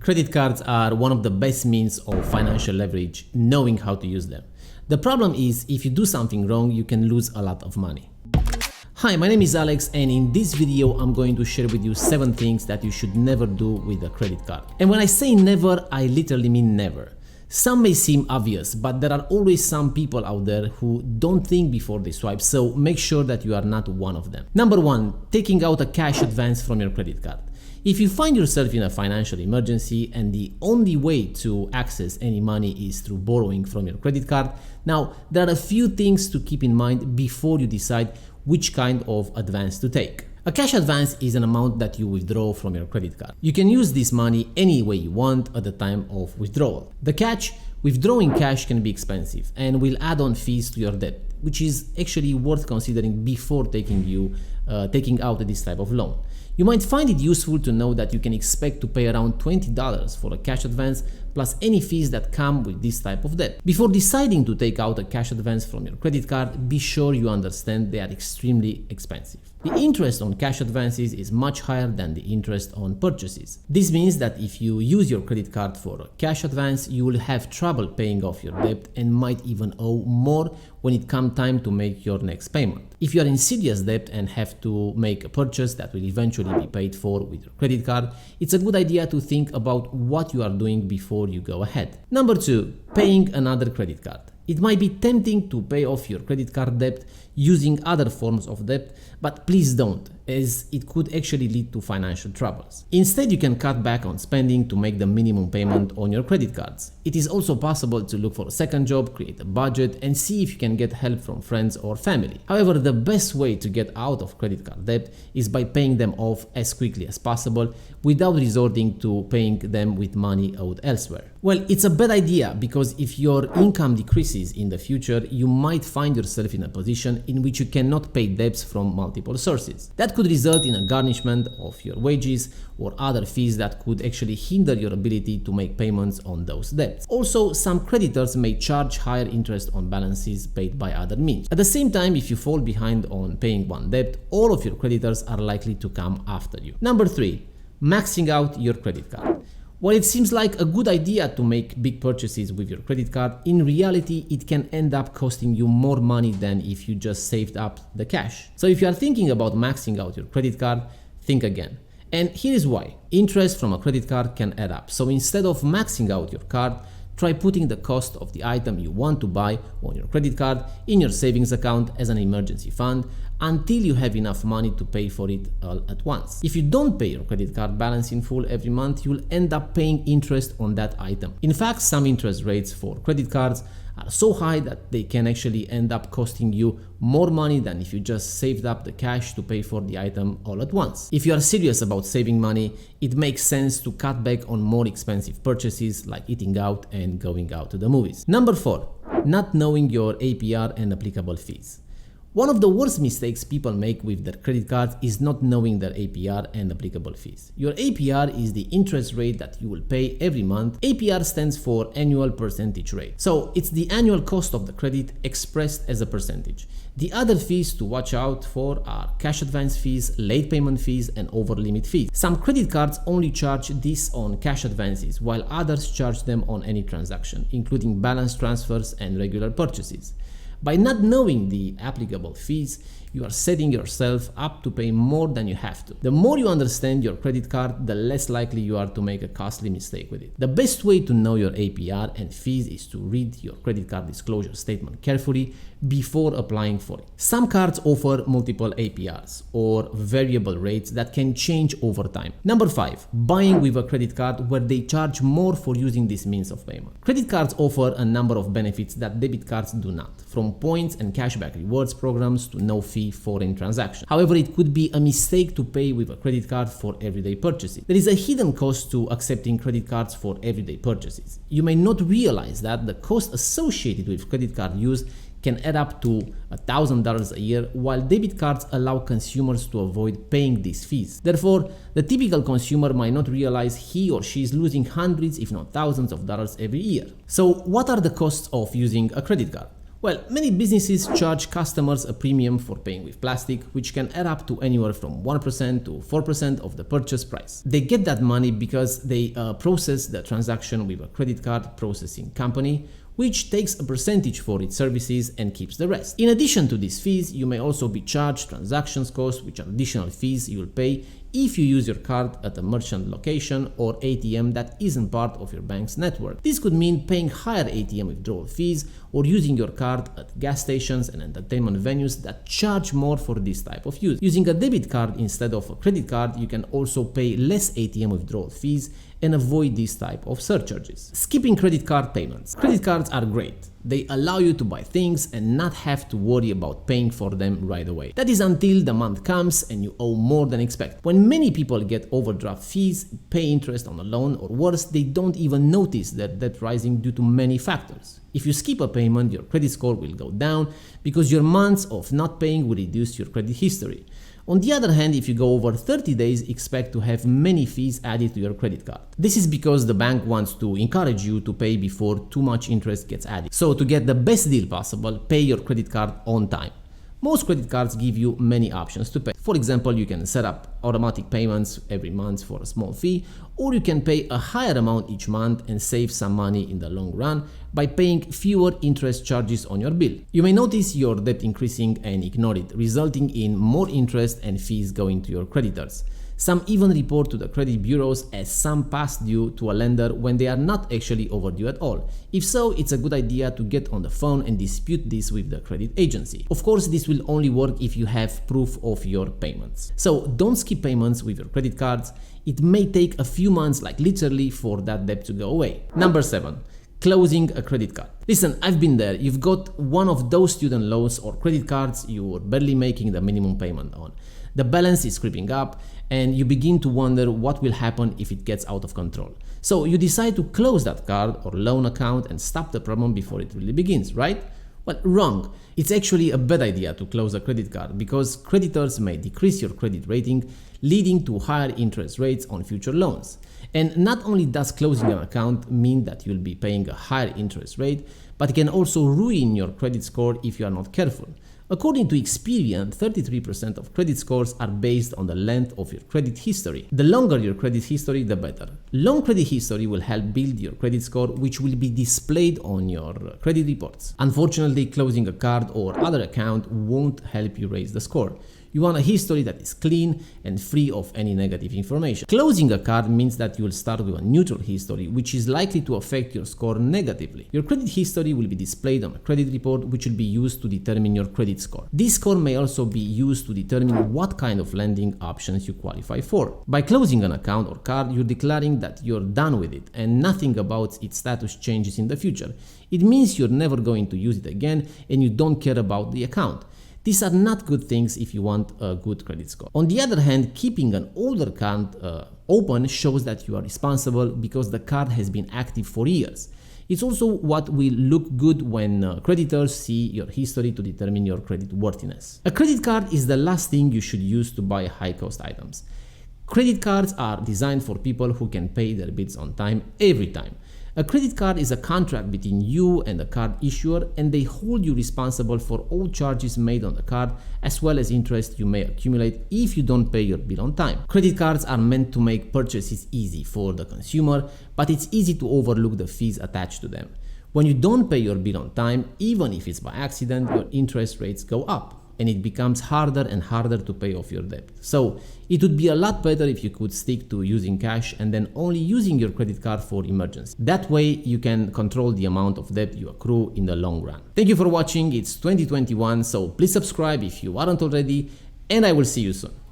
Credit cards are one of the best means of financial leverage, knowing how to use them. The problem is, if you do something wrong, you can lose a lot of money. Hi, my name is Alex, and in this video I'm going to share with you 7 things that you should never do with a credit card. And when I say never, I literally mean never. Some may seem obvious, but there are always some people out there who don't think before they swipe, so make sure that you are not one of them. Number 1, taking out a cash advance from your credit card. If you find yourself in a financial emergency and the only way to access any money is through borrowing from your credit card, now there are a few things to keep in mind before you decide which kind of advance to take. A cash advance is an amount that you withdraw from your credit card. You can use this money any way you want at the time of withdrawal. The catch: withdrawing cash can be expensive and will add on fees to your debt, which is actually worth considering before taking out this type of loan. You might find it useful to know that you can expect to pay around $20 for a cash advance plus any fees that come with this type of debt. Before deciding to take out a cash advance from your credit card, be sure you understand they are extremely expensive. The interest on cash advances is much higher than the interest on purchases. This means that if you use your credit card for a cash advance, you will have trouble paying off your debt and might even owe more when it comes time to make your next payment. If you are in serious debt and have to make a purchase that will eventually be paid for with your credit card, it's a good idea to think about what you are doing before you go ahead. Number 2, paying another credit card. It might be tempting to pay off your credit card debt using other forms of debt, but please don't, as it could actually lead to financial troubles. Instead, you can cut back on spending to make the minimum payment on your credit cards. It is also possible to look for a second job, create a budget, and see if you can get help from friends or family. However, the best way to get out of credit card debt is by paying them off as quickly as possible without resorting to paying them with money owed elsewhere. Well, it's a bad idea because if your income decreases in the future, you might find yourself in a position in which you cannot pay debts from multiple sources. That could result in a garnishment of your wages or other fees that could actually hinder your ability to make payments on those debts. Also, some creditors may charge higher interest on balances paid by other means. At the same time, if you fall behind on paying one debt, all of your creditors are likely to come after you. Number 3, maxing out your credit card. While it seems like a good idea to make big purchases with your credit card, in reality it can end up costing you more money than if you just saved up the cash. So if you are thinking about maxing out your credit card, think again. And here is why. Interest from a credit card can add up. So instead of maxing out your card, try putting the cost of the item you want to buy on your credit card in your savings account as an emergency fund until you have enough money to pay for it all at once. If you don't pay your credit card balance in full every month, you'll end up paying interest on that item. In fact, some interest rates for credit cards are so high that they can actually end up costing you more money than if you just saved up the cash to pay for the item all at once. If you are serious about saving money, it makes sense to cut back on more expensive purchases like eating out and going out to the movies. Number 4, not knowing your APR and applicable fees. One of the worst mistakes people make with their credit cards is not knowing their APR and applicable fees. Your APR is the interest rate that you will pay every month. APR stands for annual percentage rate. So it's the annual cost of the credit expressed as a percentage. The other fees to watch out for are cash advance fees, late payment fees, and over limit fees. Some credit cards only charge this on cash advances, while others charge them on any transaction, including balance transfers and regular purchases. By not knowing the applicable fees, you are setting yourself up to pay more than you have to. The more you understand your credit card, the less likely you are to make a costly mistake with it. The best way to know your APR and fees is to read your credit card disclosure statement carefully before applying for it. Some cards offer multiple APRs or variable rates that can change over time. Number 5, buying with a credit card where they charge more for using this means of payment. Credit cards offer a number of benefits that debit cards do not, from points and cashback rewards programs to no fee foreign transaction. However, it could be a mistake to pay with a credit card for everyday purchases. There is a hidden cost to accepting credit cards for everyday purchases. You may not realize that the cost associated with credit card use can add up to $1,000 a year, while debit cards allow consumers to avoid paying these fees. Therefore, the typical consumer might not realize he or she is losing hundreds, if not thousands of dollars every year. So what are the costs of using a credit card? Well, many businesses charge customers a premium for paying with plastic, which can add up to anywhere from 1% to 4% of the purchase price. They get that money because they process the transaction with a credit card processing company, which takes a percentage for its services and keeps the rest. In addition to these fees, you may also be charged transactions costs, which are additional fees you will pay if you use your card at a merchant location or ATM that isn't part of your bank's network. This could mean paying higher ATM withdrawal fees or using your card at gas stations and entertainment venues that charge more for this type of use. Using a debit card instead of a credit card, you can also pay less ATM withdrawal fees and avoid this type of surcharges. Skipping credit card payments. Credit cards are great. They allow you to buy things and not have to worry about paying for them right away. That is until the month comes and you owe more than expected. When many people get overdraft fees, pay interest on a loan, or worse, they don't even notice that debt rising due to many factors. If you skip a payment, your credit score will go down because your months of not paying will reduce your credit history. On the other hand, if you go over 30 days, expect to have many fees added to your credit card. This is because the bank wants to encourage you to pay before too much interest gets added. So to get the best deal possible, pay your credit card on time. Most credit cards give you many options to pay. For example, you can set up automatic payments every month for a small fee, or you can pay a higher amount each month and save some money in the long run by paying fewer interest charges on your bill. You may notice your debt increasing and ignore it, resulting in more interest and fees going to your creditors. Some even report to the credit bureaus as some past due to a lender when they are not actually overdue at all. If so, it's a good idea to get on the phone and dispute this with the credit agency. Of course, this will only work if you have proof of your payments. So don't skip payments with your credit cards. It may take a few months, like literally, for that debt to go away. Number 7. Closing a credit card. Listen, I've been there. You've got one of those student loans or credit cards you were barely making the minimum payment on. The balance is creeping up and you begin to wonder what will happen if it gets out of control. So you decide to close that card or loan account and stop the problem before it really begins, right? Well, wrong. It's actually a bad idea to close a credit card because creditors may decrease your credit rating, leading to higher interest rates on future loans. And not only does closing an account mean that you'll be paying a higher interest rate, but it can also ruin your credit score if you are not careful. According to Experian, 33% of credit scores are based on the length of your credit history. The longer your credit history, the better. Long credit history will help build your credit score, which will be displayed on your credit reports. Unfortunately, closing a card or other account won't help you raise the score. You want a history that is clean and free of any negative information. Closing a card means that you will start with a neutral history, which is likely to affect your score negatively. Your credit history will be displayed on a credit report, which will be used to determine your credit score. This score may also be used to determine what kind of lending options you qualify for. By closing an account or card, you're declaring that you're done with it and nothing about its status changes in the future. It means you're never going to use it again and you don't care about the account. These are not good things if you want a good credit score. On the other hand, keeping an older card open shows that you are responsible because the card has been active for years. It's also what will look good when creditors see your history to determine your credit worthiness. A credit card is the last thing you should use to buy high-cost items. Credit cards are designed for people who can pay their bills on time every time. A credit card is a contract between you and the card issuer, and they hold you responsible for all charges made on the card as well as interest you may accumulate if you don't pay your bill on time. Credit cards are meant to make purchases easy for the consumer, but it's easy to overlook the fees attached to them. When you don't pay your bill on time, even if it's by accident, your interest rates go up, and it becomes harder and harder to pay off your debt. So it would be a lot better if you could stick to using cash and then only using your credit card for emergency. That way you can control the amount of debt you accrue in the long run. Thank you for watching. It's 2021, so please subscribe if you aren't already, and I will see you soon.